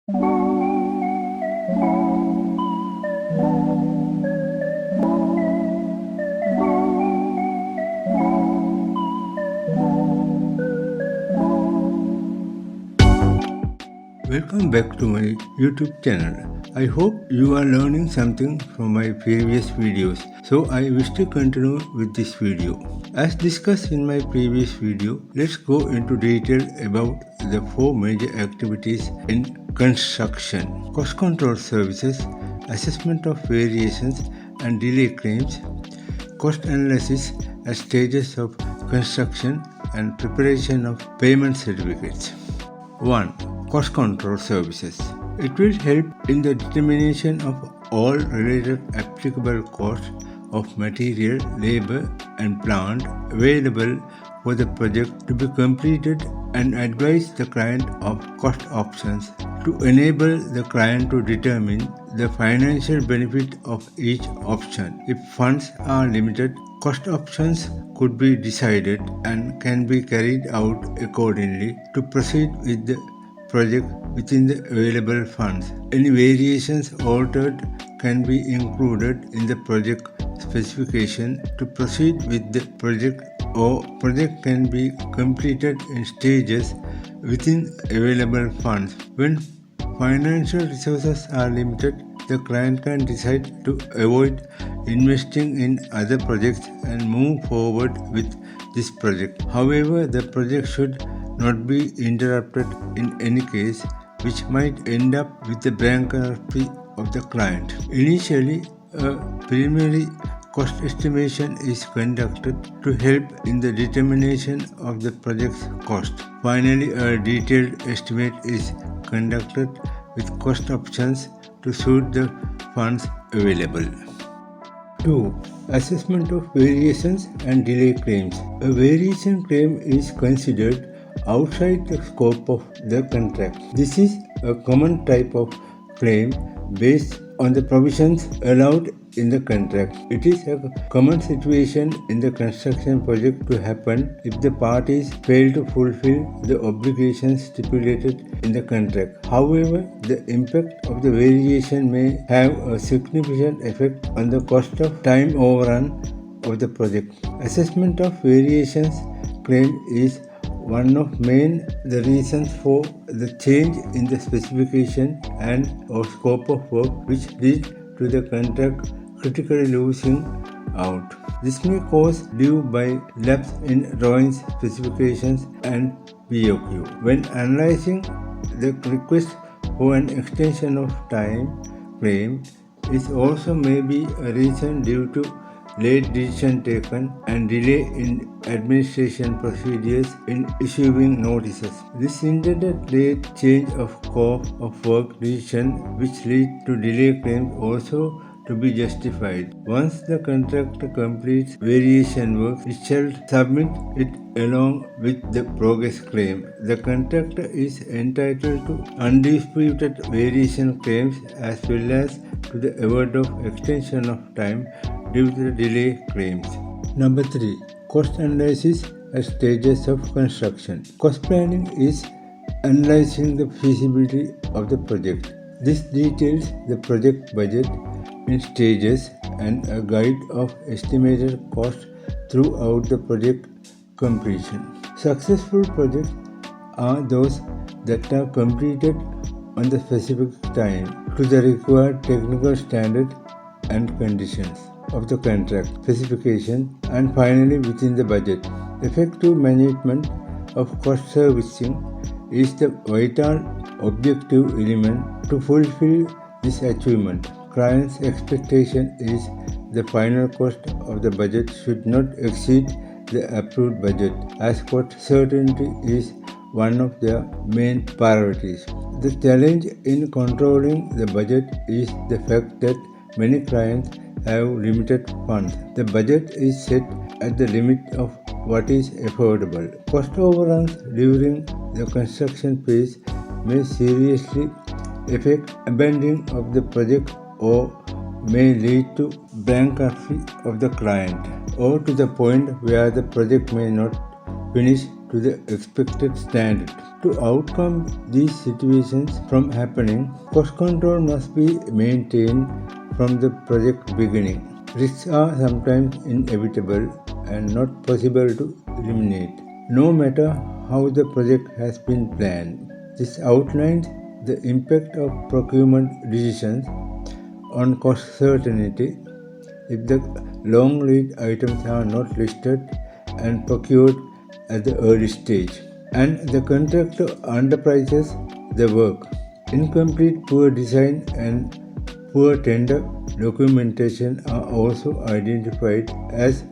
Welcome back to my YouTube channel. I hope you are learning something from my previous videos, so I wish to continue with this video. As discussed in my previous video, let's go into detail about the four major activities in construction: cost control services, assessment of variations and delay claims, cost analysis at stages of construction, and preparation of payment certificates. 1. Cost control services. It will help in the determination of all related applicable costs of material, labor, and plant available for the project to be completed and advise the client of cost options to enable the client to determine the financial benefit of each option. If funds are limited, cost options could be decided and can be carried out accordingly to proceed with the project within the available funds. Any variations altered can be included in the project specification to proceed with the project, or project can be completed in stages within available funds. When financial resources are limited, the client can decide to avoid investing in other projects and move forward with this project. However, the project should not be interrupted in any case, which might end up with the bankruptcy of the client. Initially, a preliminary cost estimation is conducted to help in the determination of the project's cost. Finally, a detailed estimate is conducted with cost options to suit the funds available. 2. Assessment of variations and delay claims. A variation claim is considered outside the scope of the contract. This is a common type of claim based on the provisions allowed in the contract. It is a common situation in the construction project to happen if the parties fail to fulfill the obligations stipulated in the contract. However, the impact of the variation may have a significant effect on the cost of time overrun of the project. Assessment of variations claim is one of the reasons for the change in the specification and or scope of work, which lead to the contract critically losing out. This may cause due by lapse in drawings, specifications and BOQ. When analyzing the request for an extension of time claim, it also may be a reason due to late decision taken and delay in administration procedures in issuing notices. This intended late change of scope of work decision which lead to delay claims also to be justified. Once the contractor completes variation work, it shall submit it along with the progress claim. The contractor is entitled to undisputed variation claims as well as to the award of extension of time due to the delay claims. Number 3. Cost analysis at stages of construction. Cost planning is analyzing the feasibility of the project. This details the project budget in stages and a guide of estimated cost throughout the project completion. Successful projects are those that are completed on the specific time to the required technical standard and conditions of the contract specification, and finally within the budget. Effective management of cost servicing is the vital objective element to fulfill this achievement. Client's expectation is the final cost of the budget should not exceed the approved budget, as cost certainty is one of their main priorities. The challenge in controlling the budget is the fact that many clients have limited funds. The budget is set at the limit of what is affordable. Cost overruns during the construction phase may seriously affect abandoning of the project or may lead to bankruptcy of the client, or to the point where the project may not finish to the expected standard. To outcome these situations from happening, cost control must be maintained from the project beginning. Risks are sometimes inevitable and not possible to eliminate, no matter how the project has been planned. This outlines the impact of procurement decisions on cost certainty if the long lead items are not listed and procured at the early stage, and the contractor underprices the work. Incomplete, poor design, and poor tender documentation are also identified as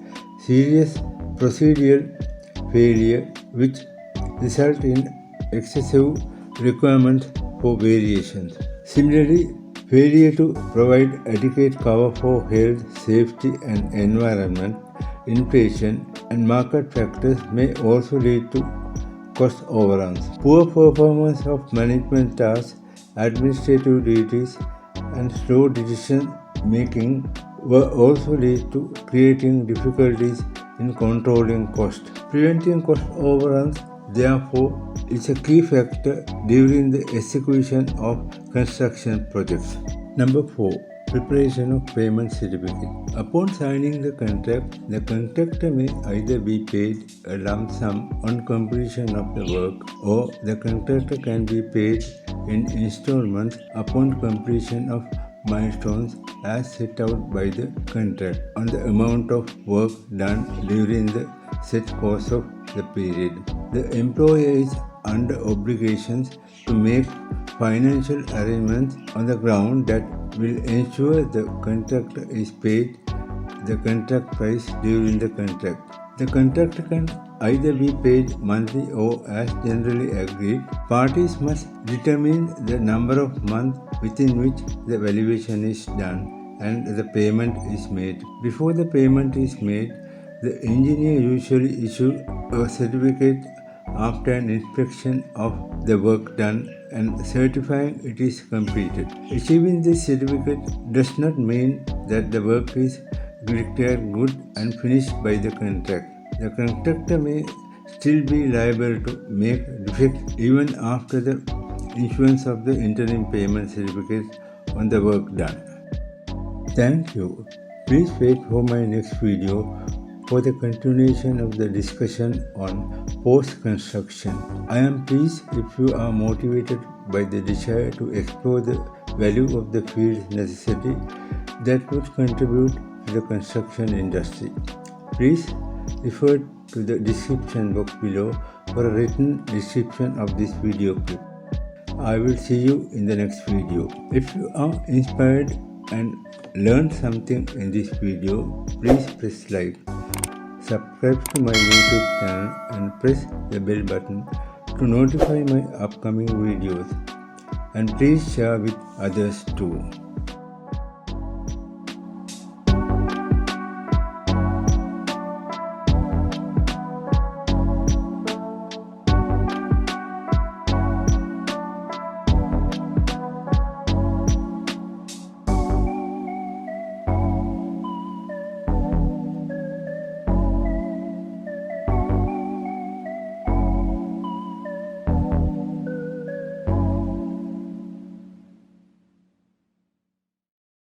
serious procedural failure which result in excessive requirements for variations. Similarly, failure to provide adequate cover for health, safety and environment, inflation and market factors may also lead to cost overruns. Poor performance of management tasks, administrative duties and slow decision making will also lead to creating difficulties in controlling cost. Preventing cost overruns, therefore, is a key factor during the execution of construction projects. Number 4. Preparation of payment certificate. Upon signing the contractor may either be paid a lump sum on completion of the work, or the contractor can be paid in installments upon completion of milestones as set out by the contract on the amount of work done during the set course of the period. The employer is under obligations to make financial arrangements on the ground that will ensure the contractor is paid the contract price during the contract. The contractor can either be paid monthly or as generally agreed. Parties must determine the number of months within which the valuation is done and the payment is made. Before the payment is made, the engineer usually issues a certificate after an inspection of the work done and certifying it is completed. Achieving this certificate does not mean that the work is declared good and finished by the contract. The contractor may still be liable to make defects even after the issuance of the interim payment certificate on the work done. Thank you. Please wait for my next video for the continuation of the discussion on post-construction. I am pleased if you are motivated by the desire to explore the value of the field necessity that would contribute to the construction industry. Please refer to the description box below for a written description of this video clip. I will see you in the next video. If you are inspired and learned something in this video, please press like, subscribe to my YouTube channel and press the bell button to notify my upcoming videos, and please share with others too.